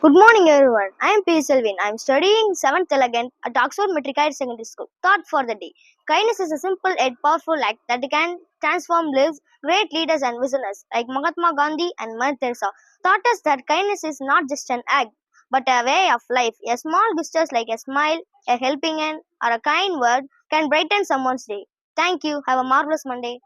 Good morning, everyone. I am P. Selvin. I am studying 7th elegant at Oxford Metric Higher Secondary School. Thought for the day. Kindness is a simple yet powerful act that can transform lives. Great leaders and visionaries like Mahatma Gandhi and Mother Teresa taught us that kindness is not just an act, but a way of life. A small gestures like a smile, a helping hand, or a kind word can brighten someone's day. Thank you. Have a marvelous Monday.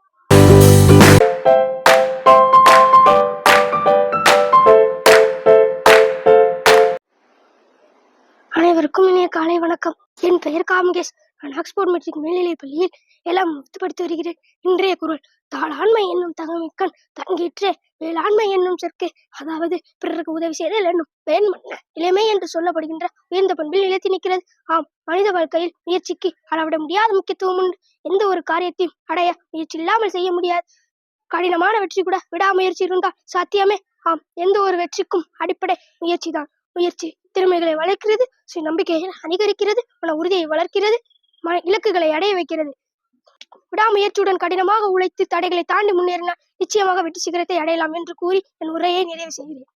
அனைவருக்கும் இனிய காலை வணக்கம். என் பெயர் காமகேஷ். நான் Oxford matric மேல்நிலைப் பள்ளியில் எல்லாம் படித்து வருகிறேன். இன்றைய குறள்: தாளாண்மை என்னும் தகமிக்கண் தங்கிற்றே வேளாண்மை என்னும் சொற்கே. அதாவது பிறருக்கு உதவி செய்தல் என்னும் வேண்மன்ன இளமை என்று சொல்லப்படுகின்ற உயர்ந்த பண்பில் நிலைத்து நிற்கிறது. ஆம், மனித வாழ்க்கையில் முயற்சிக்கு அளவிட முடியாத முக்கியத்துவம் உண்டு. எந்த ஒரு காரியத்தையும் அடைய முயற்சி இல்லாமல் செய்ய முடியாது. கடினமான வெற்றி கூட விடாமுயற்சி இருந்தால் சாத்தியமே. ஆம், எந்த ஒரு வெற்றிக்கும் அடிப்படை முயற்சிதான். முயற்சி திறமைகளை வளர்க்கிறது, சுய நம்பிக்கையை அதிகரிக்கிறது, மன உறுதியை வளர்க்கிறது, இலக்குகளை அடைய வைக்கிறது. விடாமுயற்சியுடன் கடினமாக உழைத்து தடைகளை தாண்டி முன்னேறினால் நிச்சயமாக வெற்றி சிகரத்தை அடையலாம் என்று கூறி என் உரையை நிறைவு செய்கிறேன்.